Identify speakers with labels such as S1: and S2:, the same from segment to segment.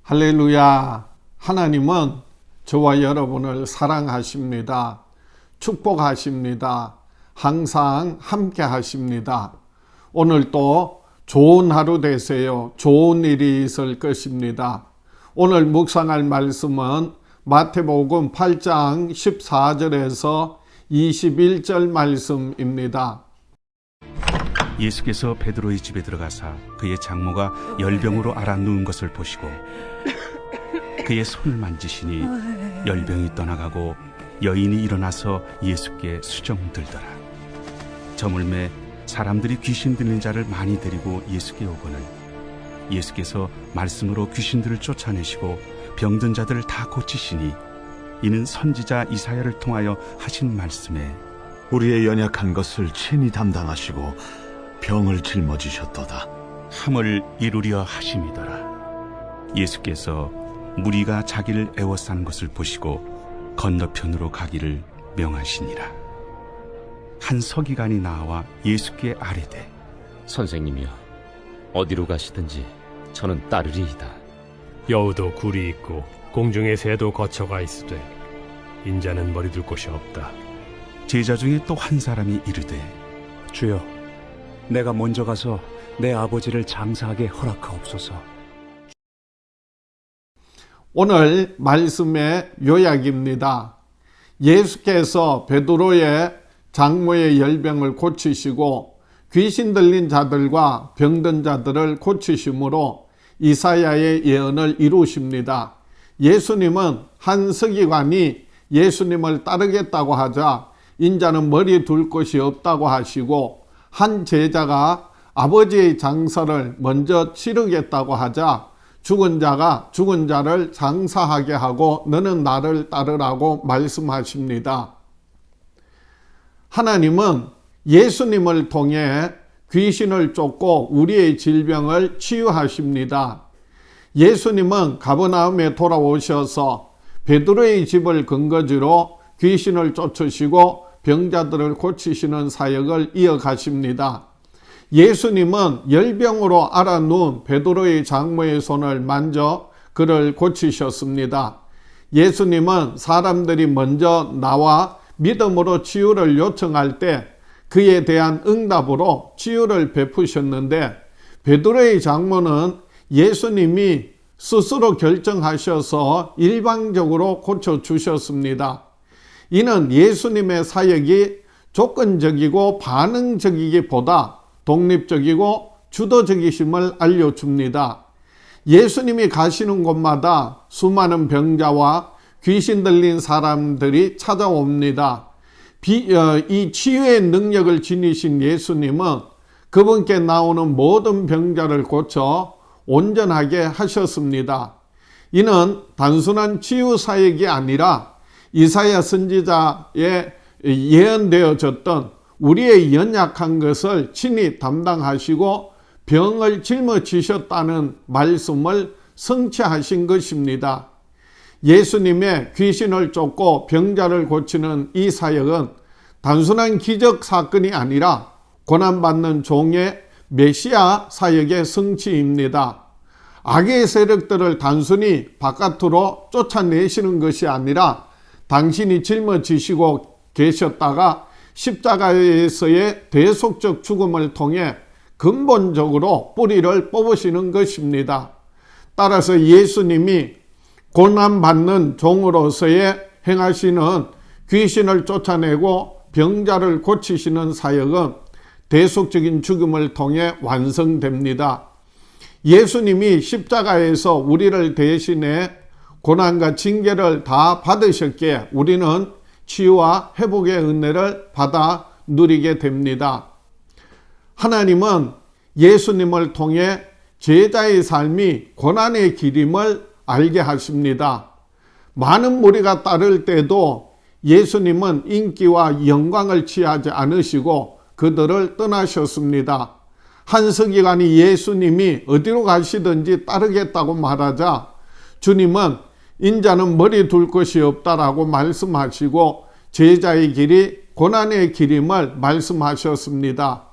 S1: 할렐루야. 하나님은 저와 여러분을 사랑하십니다. 축복하십니다. 항상 함께 하십니다. 오늘도 좋은 하루 되세요. 좋은 일이 있을 것입니다. 오늘 묵상할 말씀은 마태복음 8장 14절에서 21절 말씀입니다.
S2: 예수께서 베드로의 집에 들어가사 그의 장모가 열병으로 앓아 누운 것을 보시고 그의 손을 만지시니 열병이 떠나가고 여인이 일어나서 예수께 수정들더라. 저물매 사람들이 귀신 들린 자를 많이 데리고 예수께 오거늘 예수께서 말씀으로 귀신들을 쫓아내시고 병든 자들을 다 고치시니 이는 선지자 이사야를 통하여 하신 말씀에
S3: 우리의 연약한 것을 친히 담당하시고 병을 짊어지셨도다
S2: 함을 이루려 하심이더라. 예수께서 무리가 자기를 애워싸는 것을 보시고 건너편으로 가기를 명하시니라. 한 서기관이 나와 예수께 아뢰되
S4: 선생님이여, 어디로 가시든지 저는 따르리이다.
S5: 여우도 굴이 있고 공중의 새도 거처가 있으되 인자는 머리 둘 곳이 없다.
S2: 제자 중에 또 한 사람이 이르되
S6: 주여, 내가 먼저 가서 내 아버지를 장사하게 허락하옵소서.
S1: 오늘 말씀의 요약입니다. 예수께서 베드로의 장모의 열병을 고치시고 귀신 들린 자들과 병든 자들을 고치심으로 이사야의 예언을 이루십니다. 예수님은 한 서기관이 예수님을 따르겠다고 하자 인자는 머리 둘 곳이 없다고 하시고, 한 제자가 아버지의 장사를 먼저 치르겠다고 하자 죽은 자가 죽은 자를 장사하게 하고 너는 나를 따르라고 말씀하십니다. 하나님은 예수님을 통해 귀신을 쫓고 우리의 질병을 치유하십니다. 예수님은 가버나움에 돌아오셔서 베드로의 집을 근거지로 귀신을 쫓으시고 병자들을 고치시는 사역을 이어가십니다. 예수님은 열병으로 앓아 누운 베드로의 장모의 손을 만져 그를 고치셨습니다. 예수님은 사람들이 먼저 나와 믿음으로 치유를 요청할 때 그에 대한 응답으로 치유를 베푸셨는데, 베드로의 장모는 예수님이 스스로 결정하셔서 일방적으로 고쳐주셨습니다. 이는 예수님의 사역이 조건적이고 반응적이기보다 독립적이고 주도적이심을 알려줍니다. 예수님이 가시는 곳마다 수많은 병자와 귀신 들린 사람들이 찾아옵니다. 이 치유의 능력을 지니신 예수님은 그분께 나오는 모든 병자를 고쳐 온전하게 하셨습니다. 이는 단순한 치유 사역이 아니라 이사야 선지자에 예언되어졌던 우리의 연약한 것을 친히 담당하시고 병을 짊어지셨다는 말씀을 성취하신 것입니다. 예수님의 귀신을 쫓고 병자를 고치는 이 사역은 단순한 기적 사건이 아니라 고난받는 종의 메시아 사역의 성취입니다. 악의 세력들을 단순히 바깥으로 쫓아내시는 것이 아니라 당신이 짊어지시고 계셨다가 십자가에서의 대속적 죽음을 통해 근본적으로 뿌리를 뽑으시는 것입니다. 따라서 예수님이 고난받는 종으로서의 행하시는 귀신을 쫓아내고 병자를 고치시는 사역은 대속적인 죽음을 통해 완성됩니다. 예수님이 십자가에서 우리를 대신해 고난과 징계를 다 받으셨기에 우리는 치유와 회복의 은혜를 받아 누리게 됩니다. 하나님은 예수님을 통해 제자의 삶이 고난의 길임을 알게 하십니다. 많은 무리가 따를 때도 예수님은 인기와 영광을 취하지 않으시고 그들을 떠나셨습니다. 한 서기관이 예수님이 어디로 가시든지 따르겠다고 말하자 주님은 인자는 머리 둘 것이 없다라고 말씀하시고 제자의 길이 고난의 길임을 말씀하셨습니다.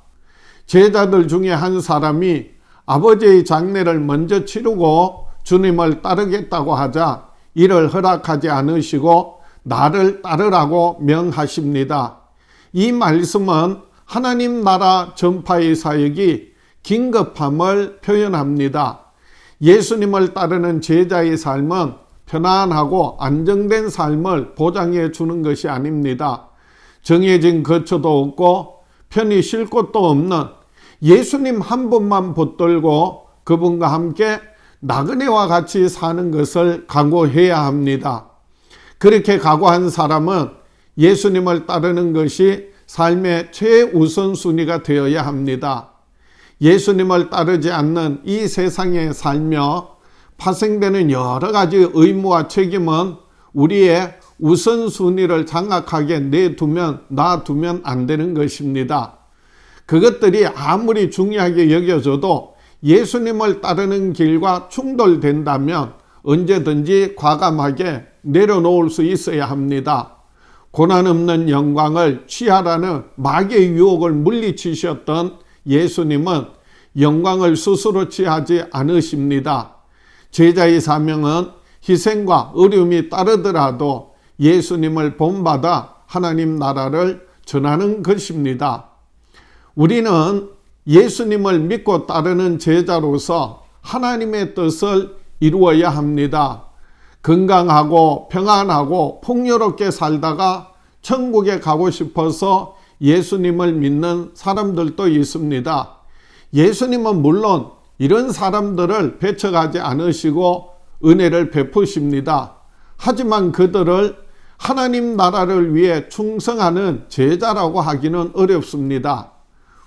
S1: 제자들 중에 한 사람이 아버지의 장례를 먼저 치르고 주님을 따르겠다고 하자 이를 허락하지 않으시고 나를 따르라고 명하십니다. 이 말씀은 하나님 나라 전파의 사역이 긴급함을 표현합니다. 예수님을 따르는 제자의 삶은 편안하고 안정된 삶을 보장해 주는 것이 아닙니다. 정해진 거처도 없고 편히 쉴 곳도 없는 예수님 한 분만 붙들고 그분과 함께 나그네와 같이 사는 것을 각오해야 합니다. 그렇게 각오한 사람은 예수님을 따르는 것이 삶의 최우선순위가 되어야 합니다. 예수님을 따르지 않는 이 세상에 살며 파생되는 여러 가지 의무와 책임은 우리의 우선순위를 장악하게 놔두면 안 되는 것입니다. 그것들이 아무리 중요하게 여겨져도 예수님을 따르는 길과 충돌된다면 언제든지 과감하게 내려놓을 수 있어야 합니다. 고난 없는 영광을 취하라는 마귀의 유혹을 물리치셨던 예수님은 영광을 스스로 취하지 않으십니다. 제자의 사명은 희생과 어려움이 따르더라도 예수님을 본받아 하나님 나라를 전하는 것입니다. 우리는 예수님을 믿고 따르는 제자로서 하나님의 뜻을 이루어야 합니다. 건강하고 평안하고 풍요롭게 살다가 천국에 가고 싶어서 예수님을 믿는 사람들도 있습니다. 예수님은 물론 이런 사람들을 배척하지 않으시고 은혜를 베푸십니다. 하지만 그들을 하나님 나라를 위해 충성하는 제자라고 하기는 어렵습니다.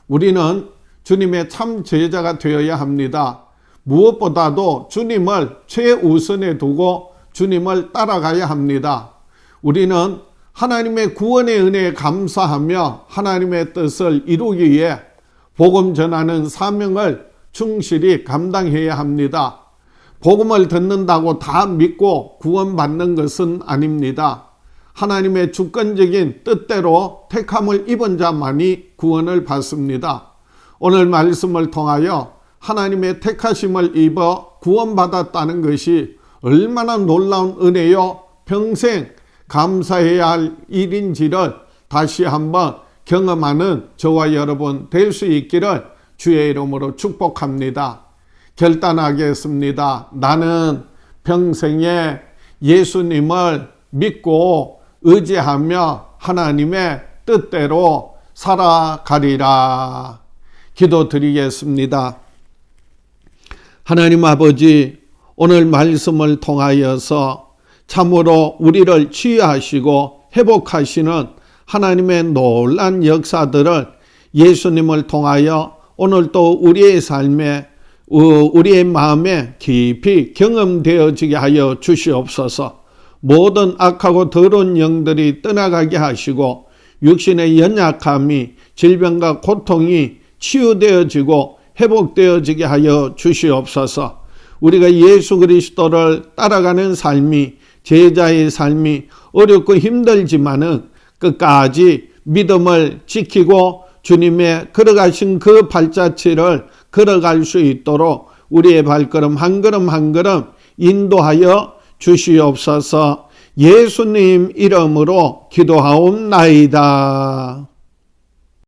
S1: 우리는 주님의 참 제자가 되어야 합니다. 무엇보다도 주님을 최우선에 두고 주님을 따라가야 합니다. 우리는 하나님의 구원의 은혜에 감사하며 하나님의 뜻을 이루기 위해 복음 전하는 사명을 충실히 감당해야 합니다. 복음을 듣는다고 다 믿고 구원받는 것은 아닙니다. 하나님의 주권적인 뜻대로 택함을 입은 자만이 구원을 받습니다. 오늘 말씀을 통하여 하나님의 택하심을 입어 구원받았다는 것이 얼마나 놀라운 은혜요 평생 감사해야 할 일인지를 다시 한번 경험하는 저와 여러분 될 수 있기를 주의 이름으로 축복합니다. 결단하겠습니다. 나는 평생에 예수님을 믿고 의지하며 하나님의 뜻대로 살아가리라. 기도드리겠습니다. 하나님 아버지, 오늘 말씀을 통하여서 참으로 우리를 치유하시고 회복하시는 하나님의 놀라운 역사들을 예수님을 통하여 오늘 또 우리의 삶에 우리의 마음에 깊이 경험되어지게 하여 주시옵소서. 모든 악하고 더러운 영들이 떠나가게 하시고 육신의 연약함이 질병과 고통이 치유되어지고 회복되어지게 하여 주시옵소서. 우리가 예수 그리스도를 따라가는 삶이 제자의 삶이 어렵고 힘들지만은 끝까지 믿음을 지키고 주님의 걸어가신 그 발자취를 걸어갈 수 있도록 우리의 발걸음 한 걸음 한 걸음 인도하여 주시옵소서. 예수님 이름으로 기도하옵나이다.